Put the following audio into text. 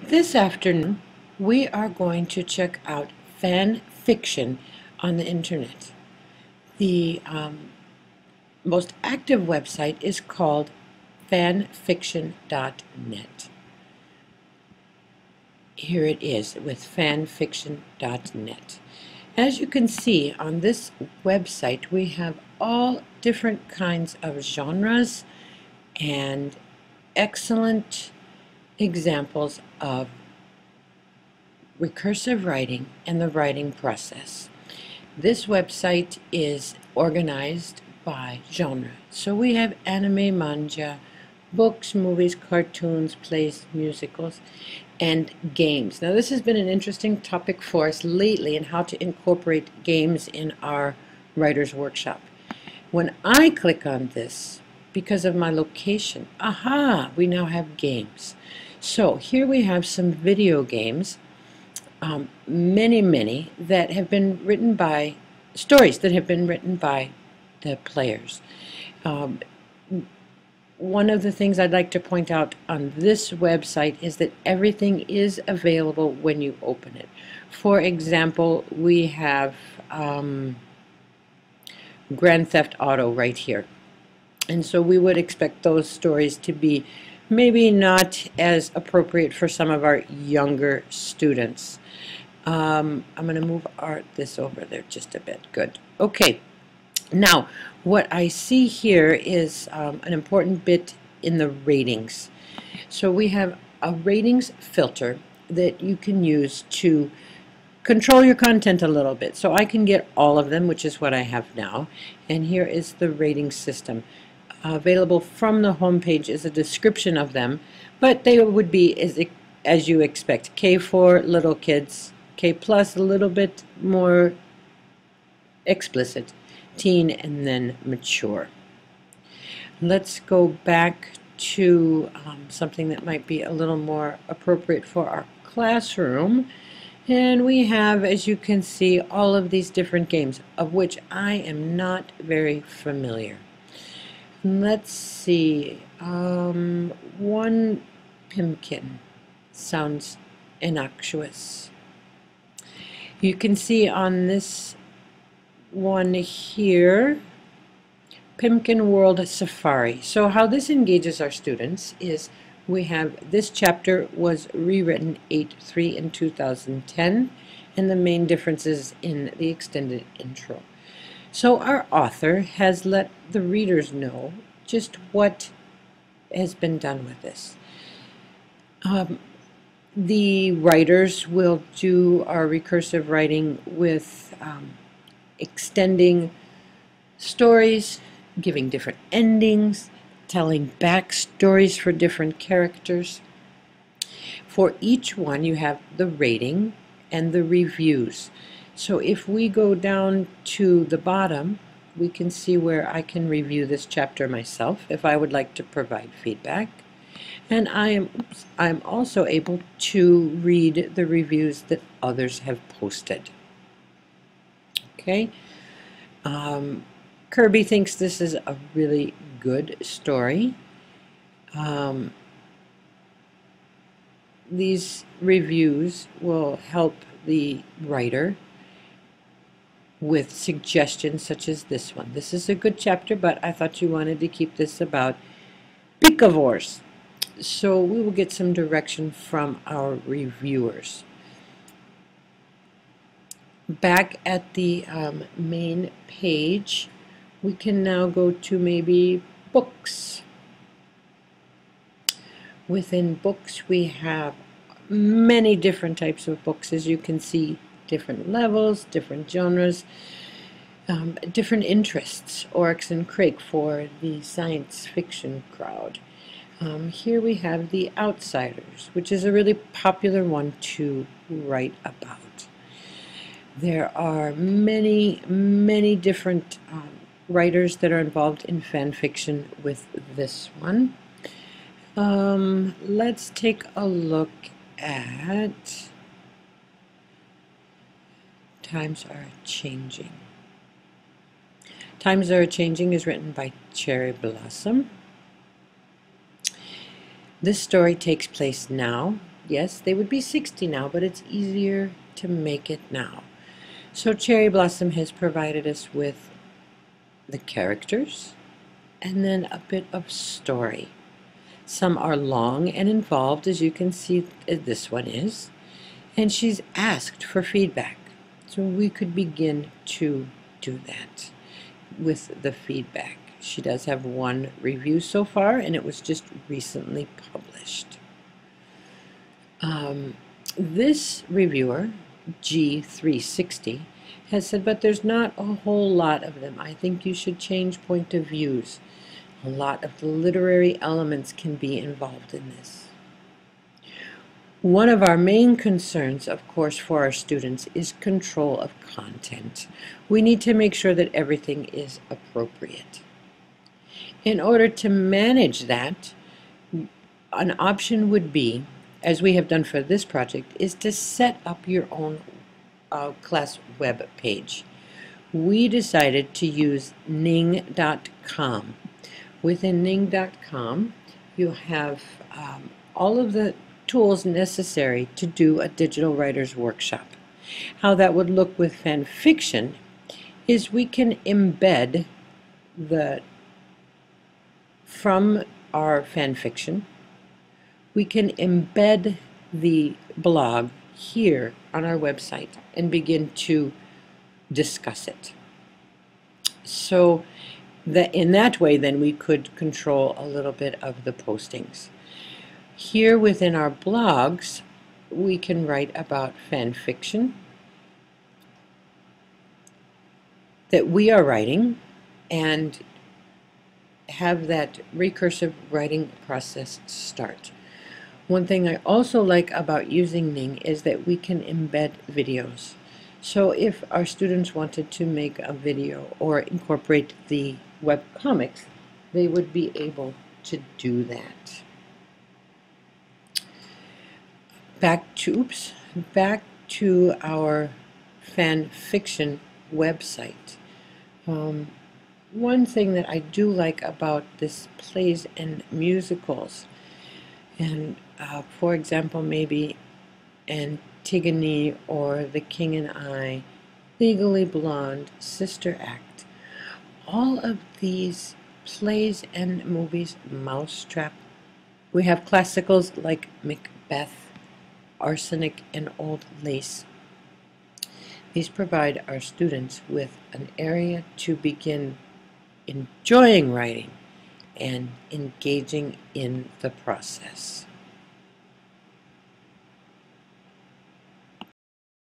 This afternoon, we are going to check out fan fiction on the internet. The most active website is called FanFiction.net. Here it is with FanFiction.net. As you can see on this website, we have all different kinds of genres and excellent examples of recursive writing and the writing process. This website is organized by genre. So we have anime, manga, books, movies, cartoons, plays, musicals, and games. Now this has been an interesting topic for us lately in how to incorporate games in our writer's workshop. When I click on this, because of my location, we now have games. So here we have some video games, many that have been written by, stories that have been written by the players. One of the things I'd like to point out on this website is that everything is available when you open it. For example, we have Grand Theft Auto right here. And so we would expect those stories to be maybe not as appropriate for some of our younger students. I'm going to move this over there just a bit. Good. Okay. Now, what I see here is an important bit in the ratings. So we have a ratings filter that you can use to control your content a little bit. So I can get all of them, which is what I have now. And here is the rating system. Available from the home page is a description of them, but they would be as you expect. K for little kids, K plus a little bit more explicit, teen, and then mature. Let's go back to something that might be a little more appropriate for our classroom. And we have, as you can see, all of these different games, of which I am not very familiar. Let's see, one Pumpkin sounds innocuous. You can see on this one here, Pumpkin World Safari. So how this engages our students is we have this chapter was rewritten 8.3 in 2010, and the main differences in the extended intro. So our author has let the readers know just what has been done with this. The writers will do our recursive writing with extending stories, giving different endings, telling backstories for different characters. For each one you have the rating and the reviews. So if we go down to the bottom, we can see where I can review this chapter myself if I would like to provide feedback. And I'm also able to read the reviews that others have posted. Okay. Kirby thinks this is a really good story. These reviews will help the writer with suggestions such as this one. This is a good chapter, but I thought you wanted to keep this about picavores. So we will get some direction from our reviewers. Back at the main page, we can now go to maybe books. Within books, we have many different types of books, as you can see. Different levels, different genres, different interests. Oryx and Crake for the science fiction crowd. Here we have The Outsiders, which is a really popular one to write about. There are many different writers that are involved in fan fiction with this one. Let's take a look at Times Are Changing. Times Are Changing is written by Cherry Blossom. This story takes place now. yes, they would be 60 now, but it's easier to make it now. So Cherry Blossom has provided us with the characters and then a bit of story. Some are long and involved, as you can see this one is, and she's asked for feedback. So we could begin to do that with the feedback. She does have one review so far, and it was just recently published. This reviewer, G360, has said, but there's not a whole lot of them. I think you should change point of views. A lot of the literary elements can be involved in this. One of our main concerns, of course, for our students is control of content. We need to make sure that everything is appropriate. In order to manage that, an option would be, as we have done for this project, is to set up your own class web page. We decided to use ning.com. Within ning.com, you have all of the tools necessary to do a digital writer's workshop. How that would look with FanFiction is we can embed from our FanFiction, we can embed the blog here on our website and begin to discuss it. So in that way, then, we could control a little bit of the postings. Here within our blogs, we can write about fan fiction that we are writing and have that recursive writing process start. One thing I also like about using Ning is that we can embed videos. So if our students wanted to make a video or incorporate the web comics, they would be able to do that. Back to our fan fiction website. One thing that I do like about this plays and musicals, and for example, maybe Antigone or The King and I, Legally Blonde, Sister Act, all of these plays and movies, Mousetrap. We have classicals like Macbeth, Arsenic, and Old Lace. These provide our students with an area to begin enjoying writing and engaging in the process.